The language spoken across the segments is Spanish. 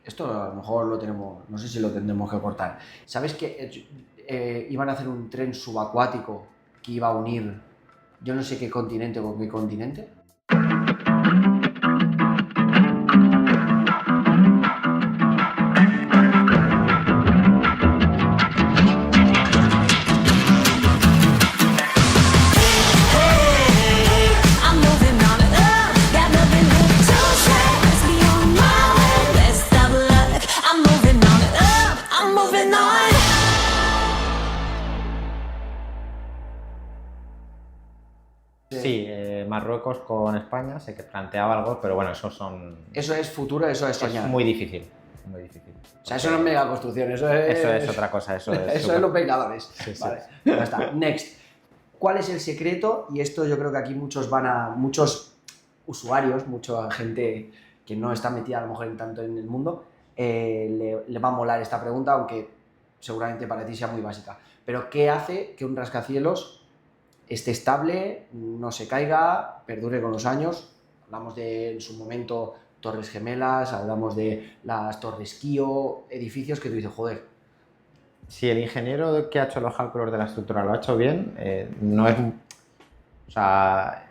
Esto a lo mejor lo tenemos, no sé si lo tendremos que cortar. ¿Sabes que iban a hacer un tren subacuático que iba a unir yo no sé qué continente con qué continente? I'm moving on. Got nothing left to say. Let's be on my way. Best of luck. I'm moving on. I'm moving on. Sí, Marruecos con España se que planteaba algo, pero bueno, Eso es futuro, eso es es soñar. muy difícil, muy difícil. O sea, eso no es megaconstrucción, eso es otra cosa, eso es eso súper- es los peinadores. Sí, sí. Vale, ya está. Next. ¿Cuál es el secreto? Y esto yo creo que aquí muchos usuarios, mucha gente que no está metida a lo mejor en tanto en el mundo, le va a molar esta pregunta, aunque seguramente para ti sea muy básica. Pero ¿qué hace que un rascacielos esté estable, no se caiga, perdure con los años? Hablamos de, en su momento, Torres Gemelas, hablamos de las Torres Kio, edificios que tú dices, joder, Si el ingeniero que ha hecho los cálculos de la estructura lo ha hecho bien, no es... O sea,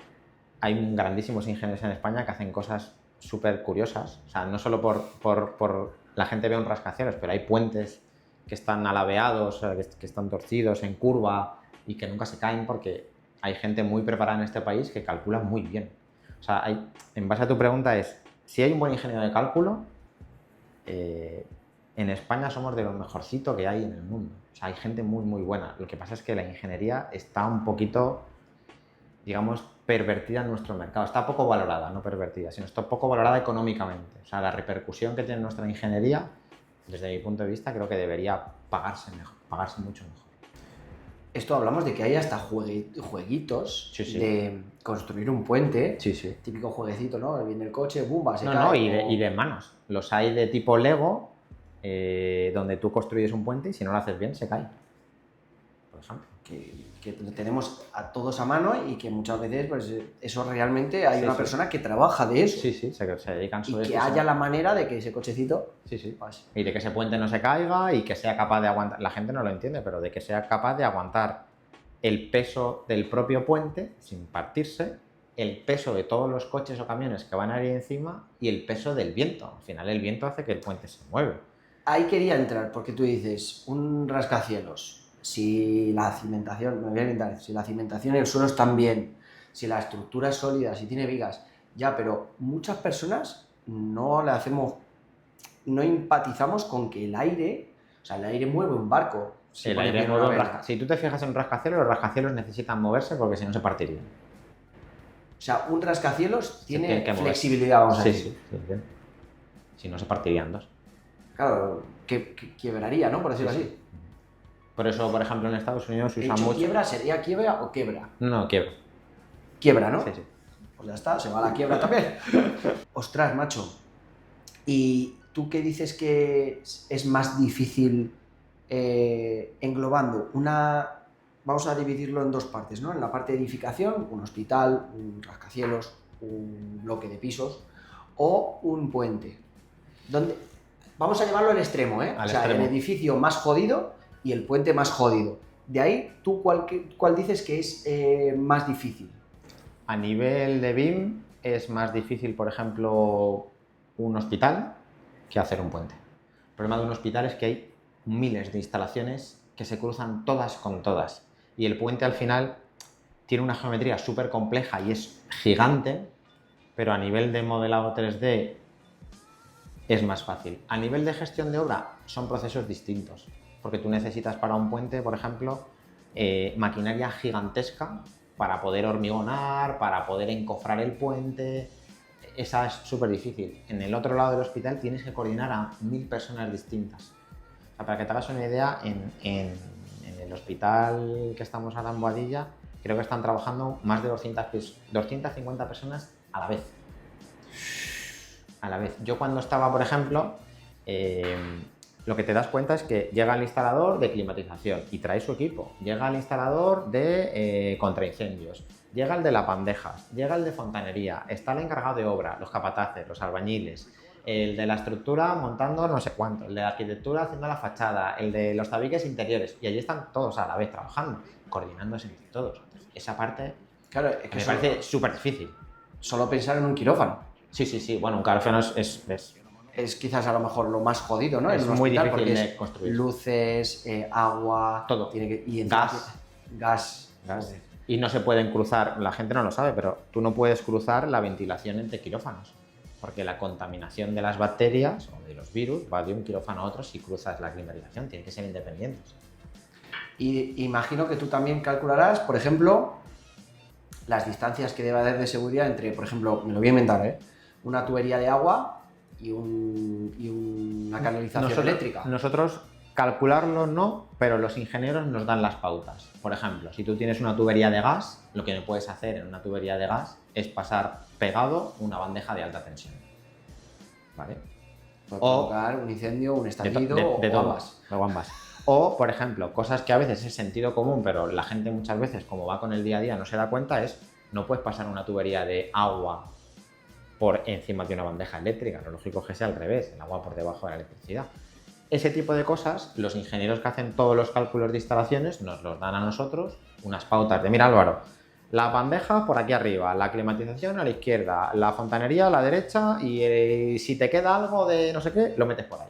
hay grandísimos ingenieros en España que hacen cosas súper curiosas. O sea, no solo por la gente ve un rascacielos, pero hay puentes que están alabeados, o sea, que están torcidos en curva y que nunca se caen porque hay gente muy preparada en este país que calcula muy bien. O sea, en base a tu pregunta es, si hay un buen ingeniero de cálculo, en España somos de lo mejorcito que hay en el mundo. O sea, hay gente muy, muy buena. Lo que pasa es que la ingeniería está un poquito, digamos, pervertida en nuestro mercado. Está poco valorada, no pervertida, sino está poco valorada económicamente. O sea, la repercusión que tiene nuestra ingeniería, desde mi punto de vista, creo que debería pagarse mejor, pagarse mucho mejor. esto hablamos de que hay hasta jueguitos Sí, sí. de construir un puente, Sí, sí. típico jueguecito, ¿no? Viene el coche, bumba, se No, cae. no, y de manos. Los hay de tipo Lego, donde tú construyes un puente y si no lo haces bien, se cae. Por ejemplo. Que tenemos a todos a mano y que muchas veces, pues eso realmente hay Sí, una sí. persona que trabaja de eso. Sí, sí, se dedican Y sobre que esto, haya sí. la manera de que ese cochecito Sí, sí. pase. Y de que ese puente no se caiga y que sea capaz de aguantar. La gente no lo entiende, pero de que sea capaz de aguantar el peso del propio puente sin partirse, el peso de todos los coches o camiones que van a ir encima y el peso del viento. Al final, el viento hace que el puente se mueva. Ahí quería entrar, porque tú dices, un rascacielos, si la cimentación, me voy a inventar, si la cimentación y el suelo están bien, si la estructura es sólida, si tiene vigas, ya, pero muchas personas no le hacemos, no empatizamos con que el aire, o sea, el aire mueve un barco. Si El pones aire bien mueve una un vela. Si tú te fijas en un rascacielos, los rascacielos necesitan moverse porque si no se partirían. O sea, un rascacielos Tiene tiene que moverse. flexibilidad, vamos a Sí, decir. sí, bien. Si no se partirían dos. Claro, que quebraría, ¿no? Por decirlo Sí, así. sí. Por eso, por ejemplo, en Estados Unidos se He usa dicho mucho. quiebra, ¿sería quiebra o quebra? No, quiebra. Quiebra, ¿no? Sí, sí. Pues ya está, se va a la quiebra también. Ostras, macho. ¿Y tú qué dices que es más difícil englobando una... Vamos a dividirlo en dos partes, ¿no? En la parte de edificación, un hospital, un rascacielos, un bloque de pisos o un puente. Donde... Vamos a llevarlo al extremo, ¿eh? Al o sea, extremo. el edificio más jodido y el puente más jodido. De ahí, ¿tú cuál dices que es más difícil? A nivel de BIM es más difícil, por ejemplo, un hospital que hacer un puente. El problema de un hospital es que hay miles de instalaciones que se cruzan todas con todas. Y el puente al final tiene una geometría súper compleja y es gigante, pero a nivel de modelado 3D es más fácil. A nivel de gestión de obra son procesos distintos, porque tú necesitas para un puente, por ejemplo, maquinaria gigantesca para poder hormigonar, para poder encofrar el puente. Esa es súper difícil. En el otro lado del hospital tienes que coordinar a 1000 personas distintas. O sea, para que te hagas una idea, en el hospital que estamos ahora en Boadilla, creo que están trabajando más de 250 personas a la vez. A la vez. Yo cuando estaba, por ejemplo, lo que te das cuenta es que llega el instalador de climatización y trae su equipo. Llega el instalador de contraincendios. Llega el de las bandejas. Llega el de fontanería. Está el encargado de obra, los capataces, los albañiles, el de la estructura montando no sé cuánto, el de la arquitectura haciendo la fachada, el de los tabiques interiores, y allí están todos a la vez trabajando, coordinándose entre todos. Esa parte Claro, es que me parece súper difícil. solo pensar en un quirófano. Sí, bueno, un quirófano es Es quizás a lo mejor lo más jodido, ¿no? Es En un muy hospital, difícil porque de es construir. luces, agua, Todo. y encima Gas. Gas. gas. Y no se pueden cruzar, la gente no lo sabe, pero tú no puedes cruzar la ventilación entre quirófanos, porque la contaminación de las bacterias o de los virus va de un quirófano a otro si cruzas la climatización, tienen que ser independientes. Y imagino que tú también calcularás, por ejemplo, las distancias que debe haber de seguridad entre, por ejemplo, me lo voy a inventar, ¿eh? Una tubería de agua y una canalización eléctrica. Nosotros calcularlo no, pero los ingenieros nos dan las pautas. Por ejemplo, si tú tienes una tubería de gas, lo que no puedes hacer en una tubería de gas es pasar pegado una bandeja de alta tensión. ¿Vale? Puede O- provocar un incendio, un De estallido de o todo, ambas. o ambas. O, por ejemplo, cosas que a veces es sentido común, pero la gente muchas veces, como va con el día a día, no se da cuenta, es no puedes pasar una tubería de agua por encima de una bandeja eléctrica. Lo lógico es que sea al revés, el agua por debajo de la electricidad. Ese tipo de cosas, los ingenieros que hacen todos los cálculos de instalaciones nos los dan a nosotros, unas pautas de, mira Álvaro, la bandeja por aquí arriba, la climatización a la izquierda, la fontanería a la derecha y si te queda algo de no sé qué, lo metes por ahí.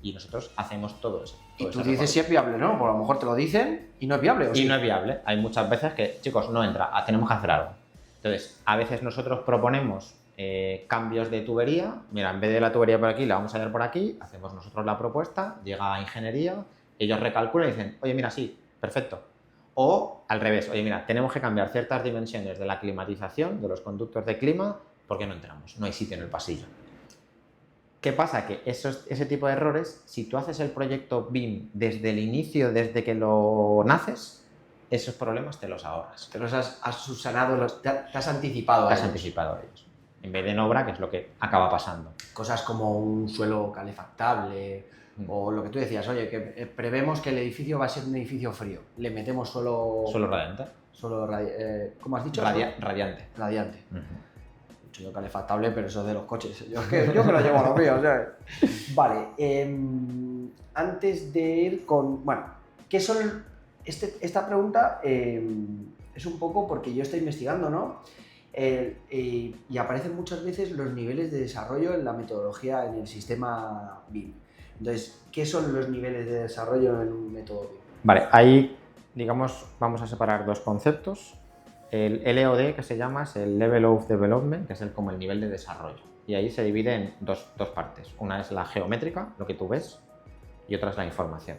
Y nosotros hacemos todo eso. Y todo tú ese dices si recorrido. es viable, ¿no? Porque a lo mejor te lo dicen y no es viable. ¿o Y sí? no es viable. Hay muchas veces que, chicos, no entra, tenemos que hacer algo. Entonces, a veces nosotros proponemos cambios de tubería. Mira, en vez de la tubería por aquí, la vamos a hallar por aquí. Hacemos nosotros la propuesta, llega a ingeniería, ellos recalculan y dicen, oye, mira, sí, perfecto. O al revés, oye, mira, tenemos que cambiar ciertas dimensiones de la climatización, de los conductos de clima, porque no entramos, no hay sitio en el pasillo. ¿Qué pasa? Que ese tipo de errores, si tú haces el proyecto BIM desde el inicio, desde que lo naces, esos problemas te los ahorras. Te los has subsanado, te has anticipado. Te a has ellos. anticipado a ellos. En vez de en obra, que es lo que acaba pasando. Cosas como un suelo calefactable Mm. o lo que tú decías, oye, que prevemos que el edificio va a ser un edificio frío. Le metemos suelo... Solo radiante. ¿Cómo has dicho? Radiante. Radiante. Ujú. Suelo calefactable, pero eso es de los coches. Yo me lo llevo a los míos, ¿sabes? Vale, antes de ir con... Bueno, ¿qué son...? Esta pregunta es un poco porque yo estoy investigando, ¿no? Y aparecen muchas veces los niveles de desarrollo en la metodología, en el sistema BIM. Entonces, ¿qué son los niveles de desarrollo en un método BIM? Vale, ahí, digamos, vamos a separar dos conceptos. El LOD, que se llama, es el Level of Development, que es como el nivel de desarrollo. Y ahí se divide en dos partes. Una es la geométrica, lo que tú ves, y otra es la información.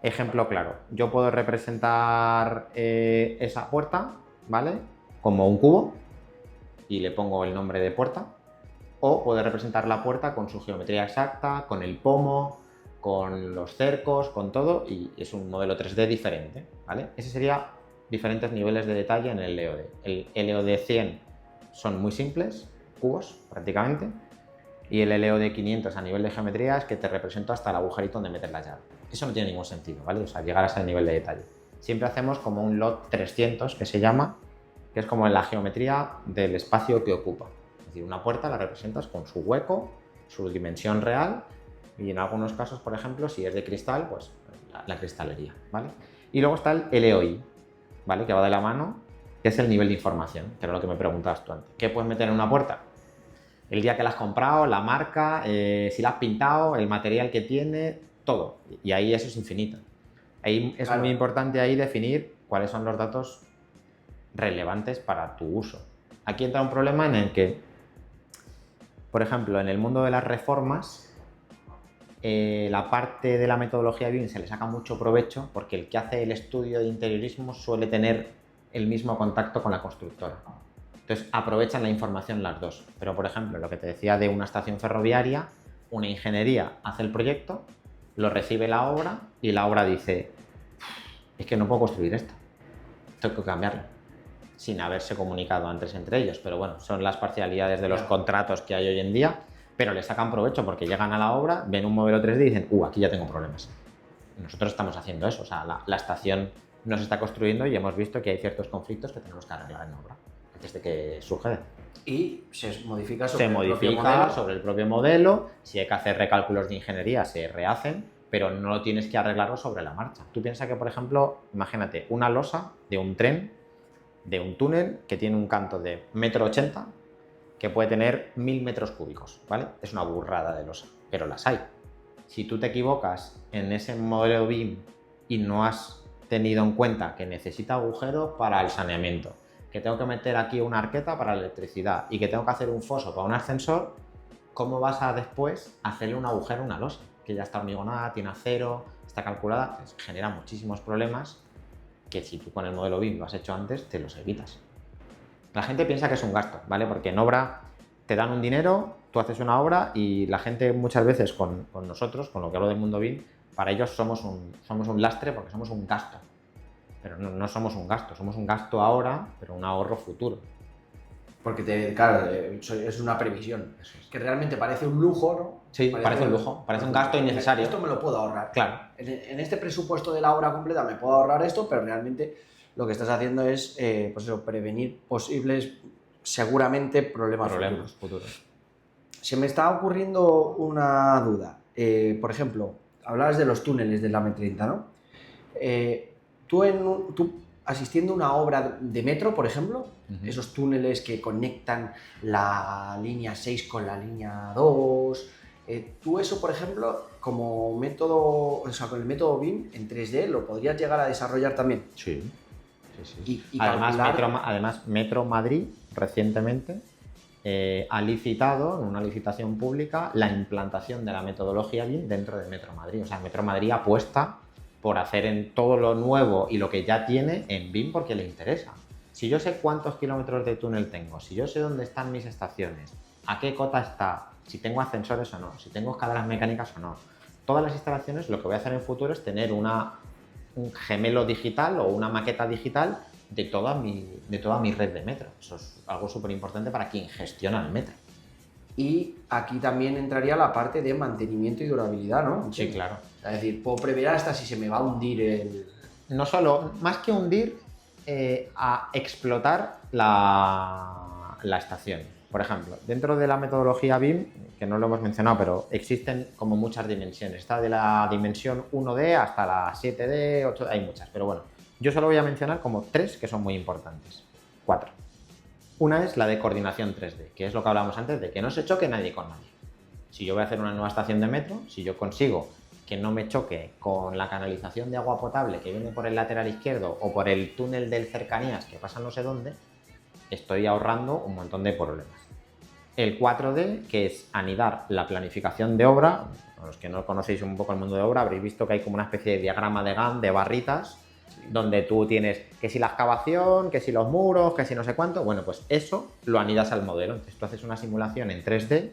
Ejemplo claro, yo puedo representar esa puerta, ¿vale? Como un cubo y le pongo el nombre de puerta, o puedo representar la puerta con su geometría exacta, con el pomo, con los cercos, con todo, y es un modelo 3D diferente, ¿vale? Ese sería diferentes niveles de detalle en el LOD. El LOD 100 son muy simples, cubos prácticamente, y el LOD 500 a nivel de geometría es que te represento hasta el agujerito donde metes la llave. Eso no tiene ningún sentido, ¿vale? O sea, llegar a ese nivel de detalle. Siempre hacemos como un LOD 300, que se llama, que es como en la geometría del espacio que ocupa. Es decir, una puerta la representas con su hueco, su dimensión real, y en algunos casos, por ejemplo, si es de cristal, pues la cristalería, ¿vale? Y luego está el LOI, ¿vale? Que va de la mano, que es el nivel de información, que era lo que me preguntabas tú antes. ¿Qué puedes meter en una puerta? El día que la has comprado, la marca, si la has pintado, el material que tiene, todo. Y ahí eso es infinito. Ahí es Claro. muy importante ahí definir cuáles son los datos relevantes para tu uso. Aquí entra un problema en el que, por ejemplo, en el mundo de las reformas, la parte de la metodología BIM se le saca mucho provecho porque el que hace el estudio de interiorismo suele tener el mismo contacto con la constructora. Entonces aprovechan la información las dos. Pero, por ejemplo, lo que te decía de una estación ferroviaria, una ingeniería hace el proyecto, lo recibe la obra y la obra dice, es que no puedo construir esto, tengo que cambiarlo, sin haberse comunicado antes entre ellos. Pero bueno, son las parcialidades de los contratos que hay hoy en día, pero le sacan provecho porque llegan a la obra, ven un modelo 3D y dicen, aquí ya tengo problemas. Y nosotros estamos haciendo eso, o sea, la estación nos está construyendo y hemos visto que hay ciertos conflictos que tenemos que arreglar en obra antes de que suceda. Y se modifica Se modifica sobre el propio modelo, si hay que hacer recálculos de ingeniería se rehacen, pero no lo tienes que arreglarlo sobre la marcha. Tú piensas que, por ejemplo, imagínate una losa de un tren, de un túnel que tiene un canto de 1,80 m, que puede tener 1000 metros cúbicos, ¿vale? Es una burrada de losa, pero las hay. Si tú te equivocas en ese modelo BIM y no has tenido en cuenta que necesita agujeros para el saneamiento, que tengo que meter aquí una arqueta para la electricidad y que tengo que hacer un foso para un ascensor, ¿cómo vas a después hacerle un agujero a una losa? Que ya está hormigonada, tiene acero, está calculada, pues genera muchísimos problemas que si tú con el modelo BIM lo has hecho antes, te los evitas. La gente piensa que es un gasto, ¿vale? Porque en obra te dan un dinero, tú haces una obra y la gente muchas veces con nosotros, con lo que hablo del mundo BIM, para ellos somos un lastre porque somos un gasto. Pero no somos un gasto, somos un gasto ahora, pero un ahorro futuro. Porque, claro, es una previsión. Que realmente parece un lujo, ¿no? Sí, parece un lujo, parece un gasto innecesario. Esto me lo puedo ahorrar. Claro. En este presupuesto de la obra completa me puedo ahorrar esto, pero realmente lo que estás haciendo es pues eso, prevenir posibles, seguramente, problemas futuros. Se me está ocurriendo una duda. Por ejemplo, hablabas de los túneles del AME30, ¿no? Tú asistiendo a una obra de metro, por ejemplo, esos túneles que conectan la línea 6 con la línea 2, tú eso, por ejemplo, como método, o sea, con el método BIM en 3D, ¿lo podrías llegar a desarrollar también? Sí. Y además, Metro Madrid recientemente ha licitado, en una licitación pública, la implantación de la metodología BIM dentro de Metro Madrid. O sea, Metro Madrid apuesta por hacer en todo lo nuevo y lo que ya tiene en BIM porque le interesa. Si yo sé cuántos kilómetros de túnel tengo, si yo sé dónde están mis estaciones, a qué cota está, si tengo ascensores o no, si tengo escaleras mecánicas o no, todas las instalaciones, lo que voy a hacer en futuro es tener un gemelo digital o una maqueta digital de toda mi red de metro. Eso es algo súper importante para quien gestiona el metro. Y aquí también entraría la parte de mantenimiento y durabilidad, ¿no? Sí, claro. Es decir, puedo prever hasta si se me va a hundir el... No solo, más que hundir, a explotar la estación. Por ejemplo, dentro de la metodología BIM, que no lo hemos mencionado, pero existen como muchas dimensiones. Está de la dimensión 1D hasta la 7D, 8D, hay muchas, pero bueno, yo solo voy a mencionar como 3 que son muy importantes. 4. Una es la de coordinación 3D, que es lo que hablábamos antes de que no se choque nadie con nadie. Si yo voy a hacer una nueva estación de metro, si yo consigo que no me choque con la canalización de agua potable que viene por el lateral izquierdo o por el túnel del cercanías que pasa no sé dónde, estoy ahorrando un montón de problemas. El 4D, que es anidar la planificación de obra. Los que no conocéis un poco el mundo de obra habréis visto que hay como una especie de diagrama de Gantt de barritas, donde tú tienes que si la excavación, que si los muros, que si no sé cuánto. Bueno, pues eso lo anidas al modelo. Entonces tú haces una simulación en 3D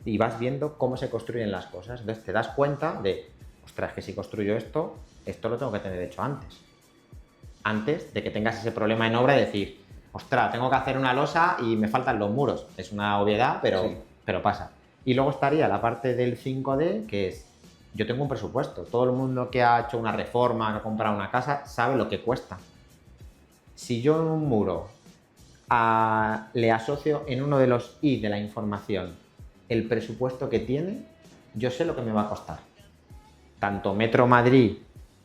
y vas viendo cómo se construyen las cosas. Entonces te das cuenta de, ostras, que si construyo esto lo tengo que tener hecho antes. Antes de que tengas ese problema en obra y decir, ostras, tengo que hacer una losa y me faltan los muros. Es una obviedad, pero pasa. Y luego estaría la parte del 5D, que es, yo tengo un presupuesto. Todo el mundo que ha hecho una reforma, que ha comprado una casa, sabe lo que cuesta. Si yo en un muro le asocio en uno de los I de la información el presupuesto que tiene, yo sé lo que me va a costar. Tanto Metro Madrid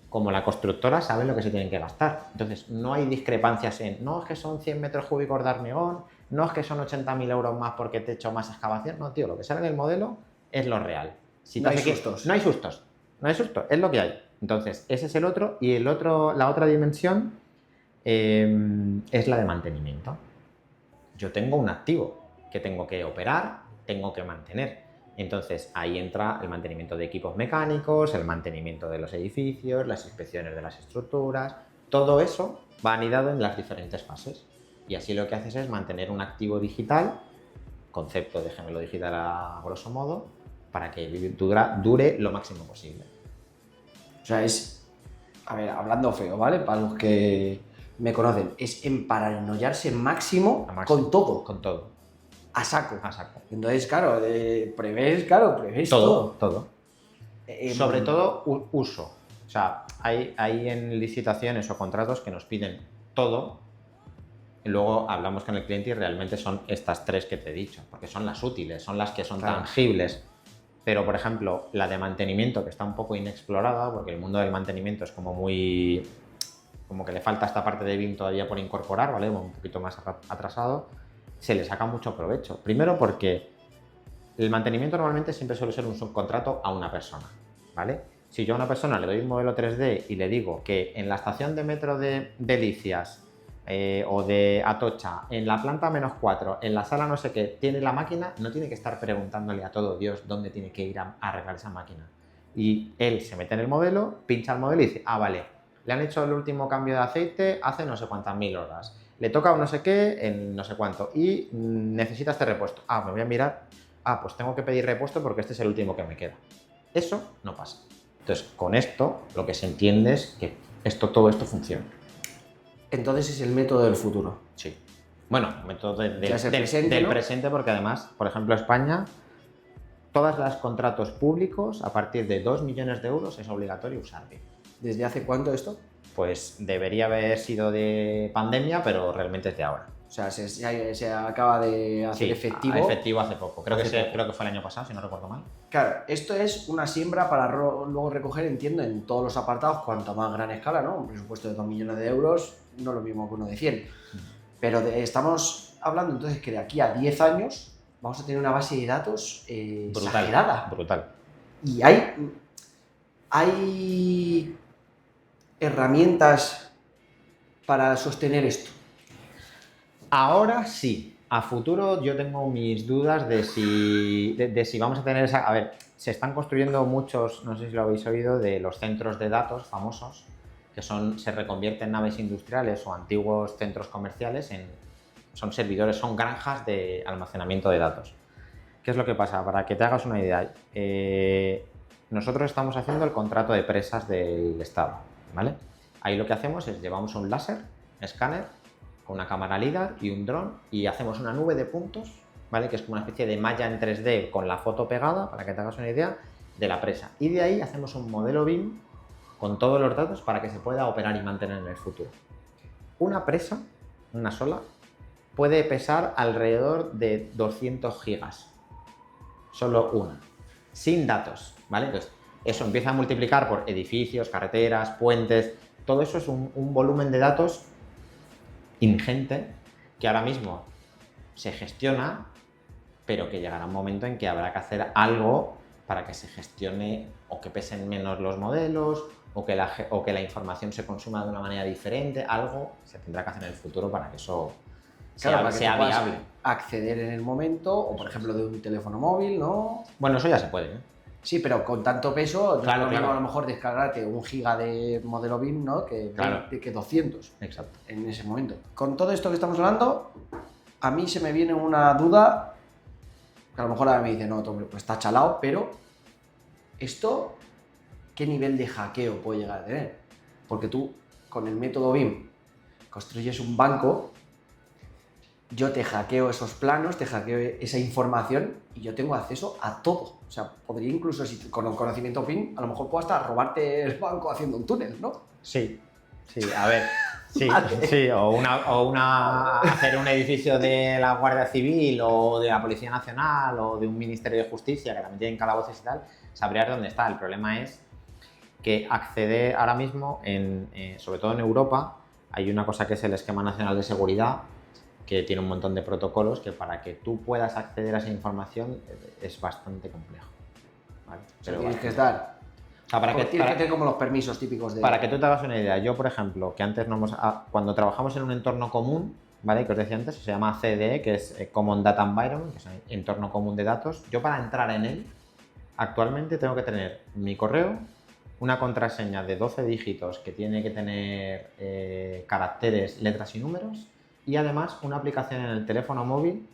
como la constructora saben lo que se tienen que gastar. Entonces, no hay discrepancias en, no es que son 100 metros cúbicos de hormigón, no es que son 80.000 euros más porque te he hecho más excavación. No, tío, lo que sale en el modelo es lo real. No hay sustos. No hay sustos. No hay sustos, es lo que hay. Entonces, ese es el otro. Y la otra dimensión es la de mantenimiento. Yo tengo un activo que tengo que operar, tengo que mantener. Entonces, ahí entra el mantenimiento de equipos mecánicos, el mantenimiento de los edificios, las inspecciones de las estructuras. Todo eso va anidado en las diferentes fases. Y así lo que haces es mantener un activo digital, concepto de gemelo digital a grosso modo, para que dure lo máximo posible. O sea, es, a ver, hablando feo, ¿vale? Para los que me conocen, es emparanoiarse máximo con todo. Con todo. A saco. A saco. Entonces, claro, prevés todo. Todo. Sobre todo uso. O sea, hay en licitaciones o contratos que nos piden todo Y luego hablamos con el cliente y realmente son estas 3 que te he dicho, porque son las útiles, son las que son Claro. tangibles. Pero, por ejemplo, la de mantenimiento, que está un poco inexplorada, porque el mundo del mantenimiento es como muy... como que le falta esta parte de BIM todavía por incorporar, ¿vale? Un poquito más atrasado, se le saca mucho provecho. Primero porque el mantenimiento normalmente siempre suele ser un subcontrato a una persona, ¿vale? Si yo a una persona le doy un modelo 3D y le digo que en la estación de metro de Delicias o de Atocha, en la planta -4, en la sala no sé qué, tiene la máquina, no tiene que estar preguntándole a todo Dios dónde tiene que ir a arreglar esa máquina. Y él se mete en el modelo, pincha el modelo y dice, ah, vale, le han hecho el último cambio de aceite hace no sé cuántas mil horas, le toca un no sé qué en no sé cuánto y necesita este repuesto. Ah, me voy a mirar, pues tengo que pedir repuesto porque este es el último que me queda. Eso no pasa. Entonces, con esto lo que se entiende es que todo esto funciona. Entonces es el método del futuro. Sí. Bueno, método Ya es el presente, del ¿no? presente, porque además, por ejemplo, España, todos los contratos públicos a partir de 2 millones de euros es obligatorio usar BIM. ¿Desde hace cuánto esto? Pues debería haber sido de pandemia, pero realmente es de ahora. O sea, se acaba de hacer Sí, efectivo. efectivo hace poco. Creo que poco. fue el año pasado, si no recuerdo mal. Claro, esto es una siembra para luego recoger, entiendo, en todos los apartados, cuanto más gran escala, ¿no? Un presupuesto de 2 millones de euros, no lo mismo que uno de 100. Pero estamos hablando entonces que de aquí a 10 años vamos a tener una base de datos exagerada. Brutal. Y hay herramientas para sostener esto. Ahora sí. A futuro yo tengo mis dudas de si vamos a tener esa... A ver, se están construyendo muchos, no sé si lo habéis oído, de los centros de datos famosos, que se reconvierten en naves industriales o antiguos centros comerciales son servidores, son granjas de almacenamiento de datos. ¿Qué es lo que pasa? Para que te hagas una idea, nosotros estamos haciendo el contrato de presas del Estado, ¿vale? Ahí lo que hacemos es llevamos un láser, escáner, con una cámara LiDAR y un dron y hacemos una nube de puntos, ¿vale? Que es como una especie de malla en 3D con la foto pegada, para que te hagas una idea, de la presa. Y de ahí hacemos un modelo BIM con todos los datos para que se pueda operar y mantener en el futuro. Una presa, una sola, puede pesar alrededor de 200 gigas. Solo una. Sin datos, ¿vale? Entonces, eso empieza a multiplicar por edificios, carreteras, puentes. Todo eso es un volumen de datos ingente que ahora mismo se gestiona, pero que llegará un momento en que habrá que hacer algo para que se gestione o que pesen menos los modelos o que la información se consuma de una manera diferente. Algo se tendrá que hacer en el futuro para que eso Claro, para que sea tú puedas viable. acceder en el momento, o por ejemplo de un teléfono móvil, ¿no? Bueno, eso ya se puede, ¿eh? Sí, pero con tanto peso, no Claro, es lo mismo claro. a lo mejor descargarte 1 giga de modelo BIM, ¿no? Que 200 Exacto. en ese momento. Con todo esto que estamos hablando, a mí se me viene una duda, que a lo mejor ahora me dice, no, hombre, pues está chalado, pero ¿esto qué nivel de hackeo puede llegar a tener? Porque tú, con el método BIM, construyes un banco, yo te hackeo esos planos, te hackeo esa información y yo tengo acceso a todo. O sea, podría incluso, si con un conocimiento BIM, a lo mejor puedo hasta robarte el banco haciendo un túnel, ¿no? Sí, a ver. Sí, Vale. sí, hacer un edificio de la Guardia Civil o de la Policía Nacional o de un Ministerio de Justicia que también tienen calabozos y tal, sabrías dónde está. El problema es que acceder ahora mismo, sobre todo en Europa, hay una cosa que es el Esquema Nacional de Seguridad, que tiene un montón de protocolos que para que tú puedas acceder a esa información es bastante complejo. ¿Vale? Pero tienes que estar... O sea, tienes que tener como los permisos típicos de... Para que tú te hagas una idea, yo por ejemplo, que antes cuando trabajamos en un entorno común, ¿vale? Que os decía antes, se llama CDE, que es Common Data Environment, que es un entorno común de datos. Yo para entrar en él, actualmente tengo que tener mi correo, una contraseña de 12 dígitos que tiene que tener caracteres, letras y números, y además una aplicación en el teléfono móvil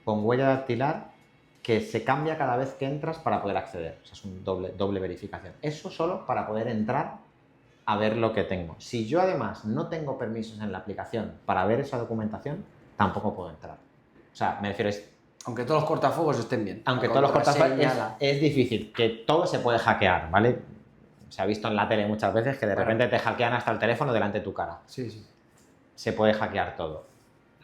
con huella dactilar que se cambia cada vez que entras para poder acceder. O sea, es un doble verificación. Eso solo para poder entrar a ver lo que tengo. Si yo además no tengo permisos en la aplicación para ver esa documentación, tampoco puedo entrar. O sea, me refiero Aunque todos los cortafuegos estén bien. aunque La todos los cortafuegos contraseña, es difícil, que todo se puede hackear, ¿vale? Se ha visto en la tele muchas veces que de repente te hackean hasta el teléfono delante de tu cara. Sí, sí. Se puede hackear todo.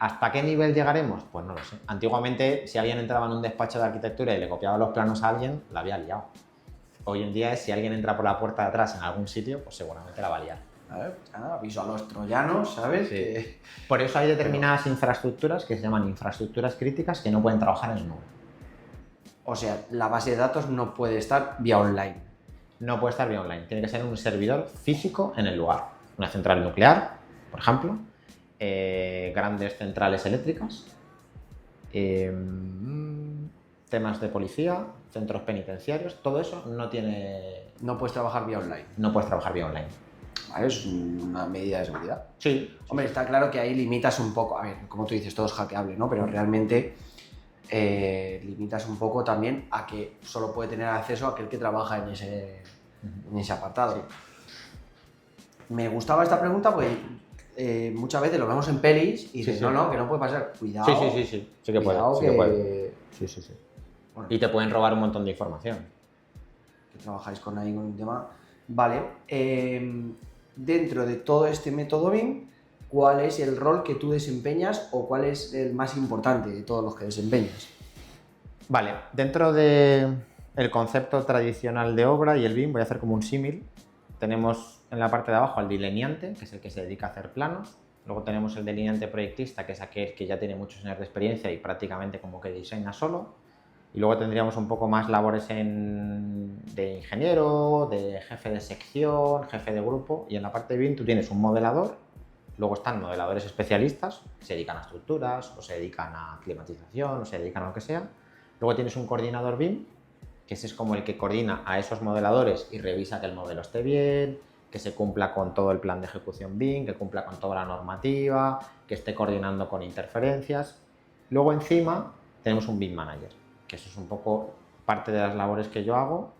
¿Hasta qué nivel llegaremos? Pues no lo sé. Antiguamente, si alguien entraba en un despacho de arquitectura y le copiaba los planos a alguien, la había liado. Hoy en día, si alguien entra por la puerta de atrás en algún sitio, pues seguramente la va a liar. A ver, aviso a los troyanos, ¿sabes? Sí. Que- Por eso hay determinadas infraestructuras que se llaman infraestructuras críticas que no pueden trabajar en el nube. O sea, la base de datos no puede estar vía online. No puede estar vía online, tiene que ser un servidor físico en el lugar. Una central nuclear, por ejemplo, grandes centrales eléctricas, temas de policía, centros penitenciarios, todo eso No puedes trabajar vía online. no puedes trabajar vía online. ¿Vale? Es una medida de seguridad. Sí, Hombre, está claro que ahí limitas un poco. A ver, como tú dices, todo es hackeable, ¿no? Pero realmente limitas un poco también a que solo puede tener acceso aquel que trabaja en ese apartado. Me gustaba esta pregunta porque muchas veces lo vemos en pelis y dices, Sí. no, que no puede pasar. Cuidado. Sí que puede. Cuidado Sí que puede. Sí. Bueno, Y te pueden robar un montón de información. que trabajáis con ahí con un tema. Vale. Dentro de todo este método BIM, ¿cuál es el rol que tú desempeñas o cuál es el más importante de todos los que desempeñas? Vale, dentro del concepto tradicional de obra y el BIM voy a hacer como un símil. Tenemos en la parte de abajo al delineante, que es el que se dedica a hacer planos. Luego tenemos el delineante proyectista, que es aquel que ya tiene muchos años de experiencia y prácticamente como que diseña solo. Y luego tendríamos un poco más labores de ingeniero, de jefe de sección, jefe de grupo. Y en la parte de BIM tú tienes un modelador, luego están modeladores especialistas, que se dedican a estructuras, o se dedican a climatización, o se dedican a lo que sea. Luego tienes un coordinador BIM, que ese es como el que coordina a esos modeladores y revisa que el modelo esté bien, que se cumpla con todo el plan de ejecución BIM, que cumpla con toda la normativa, que esté coordinando con interferencias. Luego encima tenemos un BIM Manager, que eso es un poco parte de las labores que yo hago,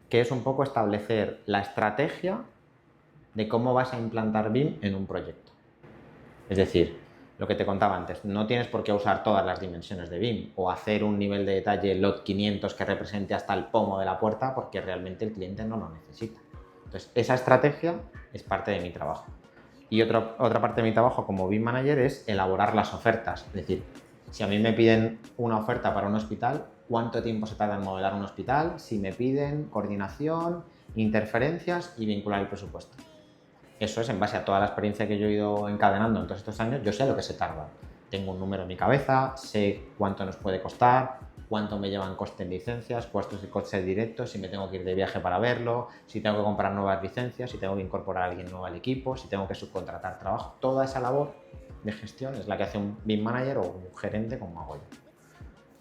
que es un poco establecer la estrategia de cómo vas a implantar BIM en un proyecto. Es decir, lo que te contaba antes, no tienes por qué usar todas las dimensiones de BIM o hacer un nivel de detalle LOT 500 que represente hasta el pomo de la puerta porque realmente el cliente no lo necesita. Entonces, esa estrategia es parte de mi trabajo. Y otra parte de mi trabajo como BIM Manager es elaborar las ofertas. Es decir, si a mí me piden una oferta para un hospital, ¿cuánto tiempo se tarda en modelar un hospital? Si me piden coordinación, interferencias y vincular el presupuesto. Eso es en base a toda la experiencia que yo he ido encadenando en todos estos años, yo sé lo que se tarda. Tengo un número en mi cabeza, sé cuánto nos puede costar, cuánto me llevan coste en licencias, costes y costes directos, si me tengo que ir de viaje para verlo, si tengo que comprar nuevas licencias, si tengo que incorporar a alguien nuevo al equipo, si tengo que subcontratar trabajo. Toda esa labor de gestión es la que hace un BIM Manager o un gerente como hago yo.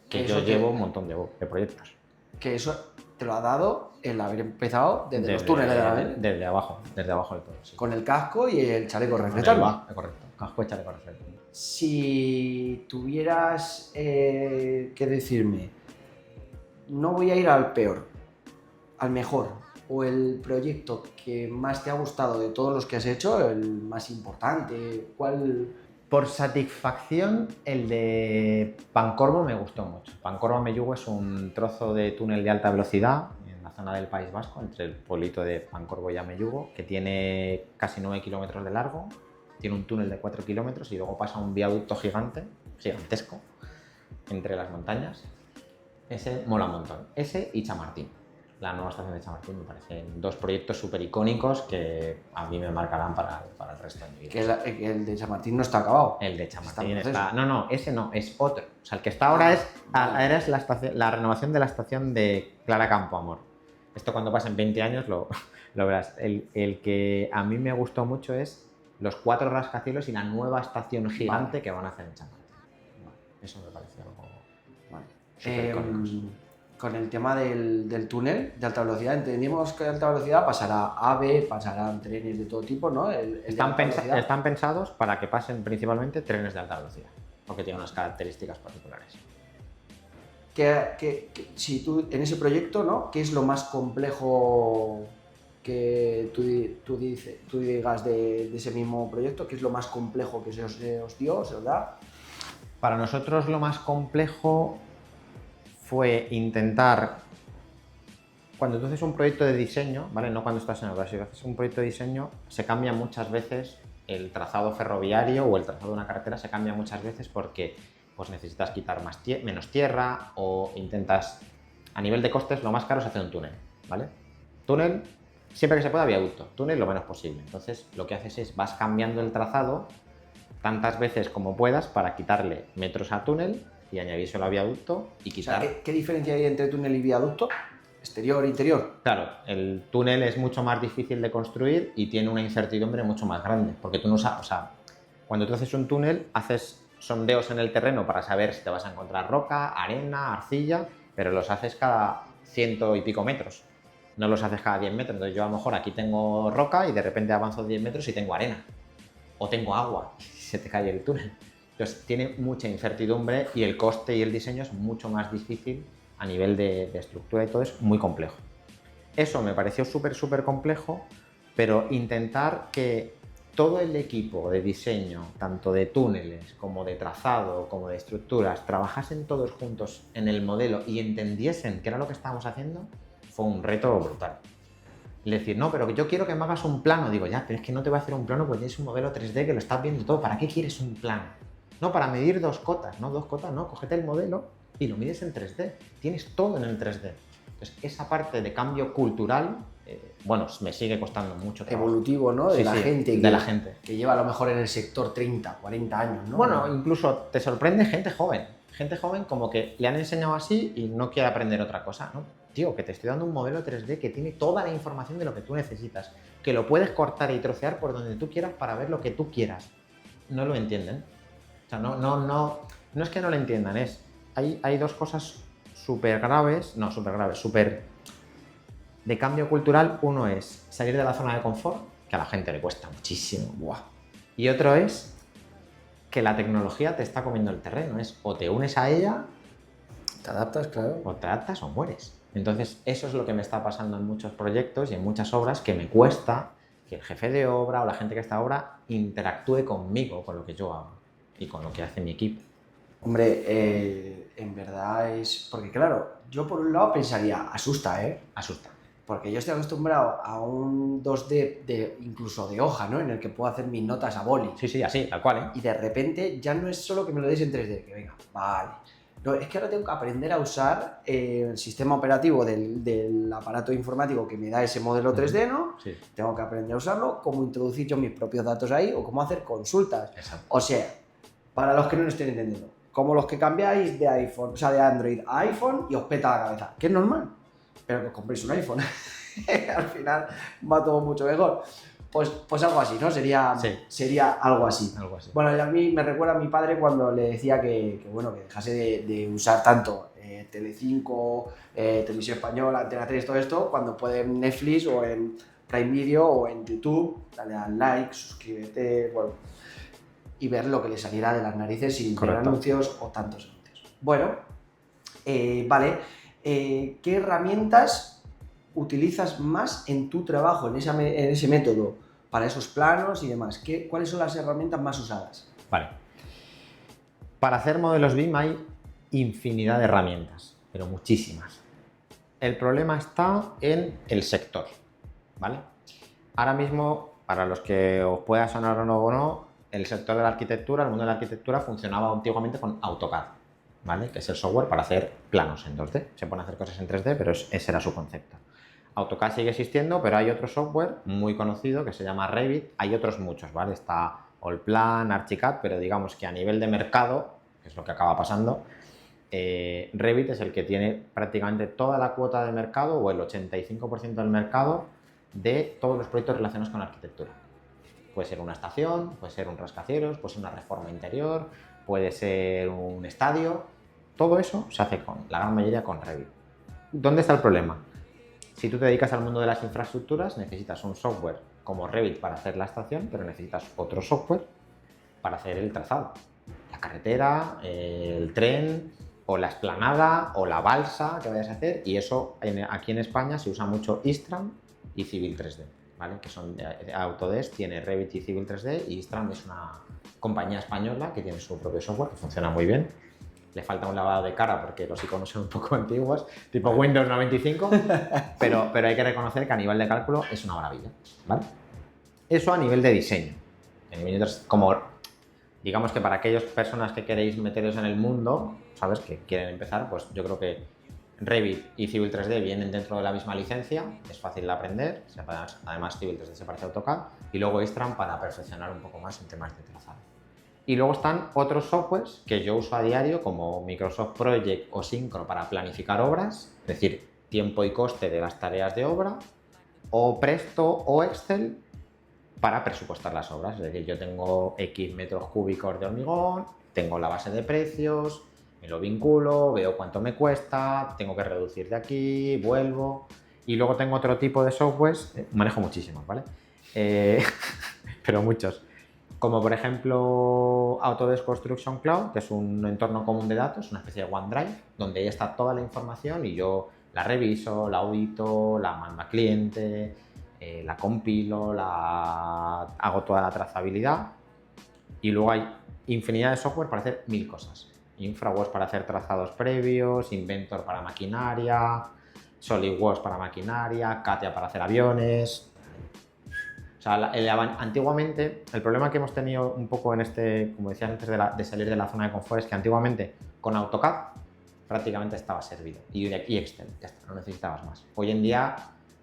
Que yo llevo un montón de proyectos. Que eso te lo ha dado el haber empezado desde los túneles de la B, Desde abajo del todo. Sí. con el casco y el chaleco reflectante. Correcto, casco y chaleco reflectante. Si tuvieras que decirme, no voy a ir al peor, al mejor, o el proyecto que más te ha gustado de todos los que has hecho, el más importante, ¿cuál? Por satisfacción, el de Pancorbo me gustó mucho. Pancorbo-Amellugo es un trozo de túnel de alta velocidad en la zona del País Vasco, entre el pueblito de Pancorbo y Amellugo, que tiene casi 9 kilómetros de largo, tiene un túnel de 4 kilómetros y luego pasa un viaducto gigantesco, entre las montañas. Ese mola un montón. Ese y Chamartín. La nueva estación de Chamartín me parecen dos proyectos súper icónicos que a mí me marcarán para el resto de mi vida. Que el de San Martín no está acabado. El de Chamartín en está... proceso. No, ese no, es otro. O sea, el que está ahora es vale. la renovación de la estación de Clara Campoamor. Esto cuando pasen 20 años lo verás. El que a mí me gustó mucho es los 4 rascacielos y la nueva estación gigante que van a hacer en Chamartín. Eso me pareció algo Vale. súper icónico. Con el tema del túnel de alta velocidad, entendimos que de alta velocidad pasará AVE, pasarán trenes de todo tipo, ¿no? El de alta velocidad. Están pensados para que pasen principalmente trenes de alta velocidad, porque tienen unas características particulares. Si tú, en ese proyecto, ¿no? ¿Qué es lo más complejo que tú digas de ese mismo proyecto? ¿Qué es lo más complejo que se os dio, se os da? Para nosotros lo más complejo fue intentar, cuando tú haces un proyecto de diseño, ¿vale? No cuando estás en obra, si haces un proyecto de diseño, se cambia muchas veces el trazado ferroviario o el trazado de una carretera se cambia muchas veces porque pues necesitas quitar menos tierra o intentas, a nivel de costes, lo más caro es hacer un túnel, ¿vale? Túnel, siempre que se pueda, viaducto, túnel lo menos posible. Entonces, lo que haces es, vas cambiando el trazado tantas veces como puedas para quitarle metros a túnel y añadírselo a viaducto y O quitar... sea, ¿qué diferencia hay entre túnel y viaducto? ¿Exterior, interior? Claro, el túnel es mucho más difícil de construir y tiene una incertidumbre mucho más grande, porque tú no sabes, o sea, cuando tú haces un túnel, haces sondeos en el terreno para saber si te vas a encontrar roca, arena, arcilla, pero los haces cada 100 y pico metros, no los haces cada 10 metros. Entonces yo a lo mejor aquí tengo roca y de repente avanzo 10 metros y tengo arena, o tengo agua y se te cae el túnel. Entonces tiene mucha incertidumbre y el coste y el diseño es mucho más difícil a nivel de estructura y todo, es muy complejo. Eso me pareció súper complejo, pero intentar que todo el equipo de diseño, tanto de túneles como de trazado, como de estructuras, trabajasen todos juntos en el modelo y entendiesen qué era lo que estábamos haciendo, fue un reto brutal. Es decir, no, pero yo quiero que me hagas un plano. Digo, ya, pero es que no te voy a hacer un plano porque tienes un modelo 3D que lo estás viendo todo. ¿Para qué quieres un plano? No, para medir dos cotas. No, dos cotas no. Cógete el modelo y lo mides en 3D. Tienes todo en el 3D. Entonces, esa parte de cambio cultural, bueno, me sigue costando mucho trabajo. Evolutivo, ¿no? De Sí, la sí, gente. de la gente. Que lleva a lo mejor en el sector 30, 40 años, ¿no? Bueno, incluso te sorprende gente joven. Gente joven como que le han enseñado así y no quiere aprender otra cosa, ¿no? Tío, que te estoy dando un modelo 3D que tiene toda la información de lo que tú necesitas, que lo puedes cortar y trocear por donde tú quieras para ver lo que tú quieras. No lo entienden. O sea, no es que no lo entiendan, hay dos cosas súper de cambio cultural. Uno es salir de la zona de confort, que a la gente le cuesta muchísimo. Buah. Y otro es que la tecnología te está comiendo el terreno. Es o te unes a ella, ¿Te adaptas, claro? o te adaptas o mueres. Entonces, eso es lo que me está pasando en muchos proyectos y en muchas obras, que me cuesta que el jefe de obra o la gente que está en obra interactúe conmigo, con lo que yo hago y con lo que hace mi equipo. Hombre, en verdad es... Porque claro, yo por un lado pensaría, asusta, ¿eh? Asusta. Porque yo estoy acostumbrado a un 2D incluso de hoja, ¿no? En el que puedo hacer mis notas a boli. Sí, sí, así, tal cual, ¿eh? Y de repente ya no es solo que me lo des en 3D, que venga, vale. No, es que ahora tengo que aprender a usar el sistema operativo del aparato informático que me da ese modelo 3D, ¿no? Sí. Tengo que aprender a usarlo, cómo introducir yo mis propios datos ahí o cómo hacer consultas. Exacto. O sea, para los que no lo estén entendiendo, como los que cambiáis de iPhone, o sea, de Android a iPhone y os peta la cabeza, que es normal, pero que os compréis un iPhone. Al final va todo mucho mejor. Pues algo así, ¿no? Sería algo así. Algo así. Bueno, y a mí me recuerda a mi padre cuando le decía que dejase de usar tanto Telecinco, Televisión Española, Antena 3, todo esto, cuando puede en Netflix o en Prime Video o en YouTube, dale al like, suscríbete, bueno, y ver lo que le saliera de las narices sin ver Correcto. anuncios o tantos anuncios. Bueno, vale, ¿qué herramientas utilizas más en tu trabajo, en ese método, para esos planos y demás? ¿Cuáles son las herramientas más usadas? Vale. Para hacer modelos BIM hay infinidad de herramientas, pero muchísimas. El problema está en el sector, ¿vale? Ahora mismo, para los que os pueda sonar o no, el sector de la arquitectura, el mundo de la arquitectura funcionaba antiguamente con AutoCAD, ¿vale? Que es el software para hacer planos en 2D. Se pueden hacer cosas en 3D, pero ese era su concepto. AutoCAD sigue existiendo, pero hay otro software muy conocido que se llama Revit. Hay otros muchos, ¿vale? Está Allplan, Archicad, pero digamos que a nivel de mercado, que es lo que acaba pasando, Revit es el que tiene prácticamente toda la cuota de mercado o el 85% del mercado de todos los proyectos relacionados con la arquitectura. Puede ser una estación, puede ser un rascacielos, puede ser una reforma interior, puede ser un estadio. Todo eso se hace con la gran mayoría con Revit. ¿Dónde está el problema? Si tú te dedicas al mundo de las infraestructuras, necesitas un software como Revit para hacer la estación, pero necesitas otro software para hacer el trazado. La carretera, el tren, o la explanada, o la balsa que vayas a hacer. Y eso aquí en España se usa mucho Istram y Civil 3D, ¿vale? Que son de Autodesk, tiene Revit y Civil 3D, y Istram es una compañía española que tiene su propio software que funciona muy bien. Le falta un lavado de cara porque los iconos son un poco antiguos, tipo Windows 95, pero hay que reconocer que a nivel de cálculo es una maravilla, ¿vale? Eso a nivel de diseño. En Mini 3, como digamos que para aquellas personas que queréis meteros en el mundo, ¿sabes? Que quieren empezar, pues yo creo que Revit y Civil 3D vienen dentro de la misma licencia, es fácil de aprender, además Civil 3D se parece a AutoCAD, y luego Istran para perfeccionar un poco más en temas de trazado. Y luego están otros softwares que yo uso a diario, como Microsoft Project o Synchro para planificar obras, es decir, tiempo y coste de las tareas de obra, o Presto o Excel para presupuestar las obras. Es decir, yo tengo X metros cúbicos de hormigón, tengo la base de precios, me lo vinculo, veo cuánto me cuesta, tengo que reducir de aquí, vuelvo. Y luego tengo otro tipo de softwares, manejo muchísimos, ¿vale? Pero muchos. Como por ejemplo Autodesk Construction Cloud, que es un entorno común de datos, una especie de OneDrive, donde ahí está toda la información y yo la reviso, la audito, la mando a cliente, la compilo, hago toda la trazabilidad. Y luego hay infinidad de software para hacer 1000 cosas. InfraWorks para hacer trazados previos, Inventor para maquinaria, SolidWorks para maquinaria, Katia para hacer aviones. O sea, antiguamente, el problema que hemos tenido un poco en este, como decías antes de salir de la zona de confort, es que antiguamente con AutoCAD prácticamente estaba servido y Excel, ya está, no necesitabas más. Hoy en día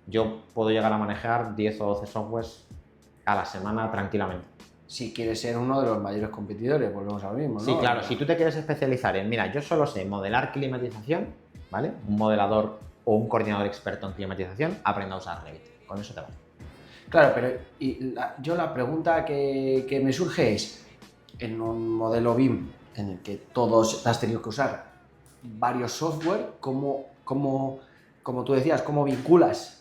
yo puedo llegar a manejar 10 o 12 softwares a la semana tranquilamente. Si quieres ser uno de los mayores competidores, volvemos a lo mismo, ¿no? Sí, claro, si tú te quieres especializar en, mira, yo solo sé modelar climatización, ¿vale? Un modelador o un coordinador experto en climatización, aprenda a usar Revit. Con eso te vale. Claro, pero yo la pregunta que me surge es, en un modelo BIM en el que todos has tenido que usar varios software, como tú decías, ¿cómo vinculas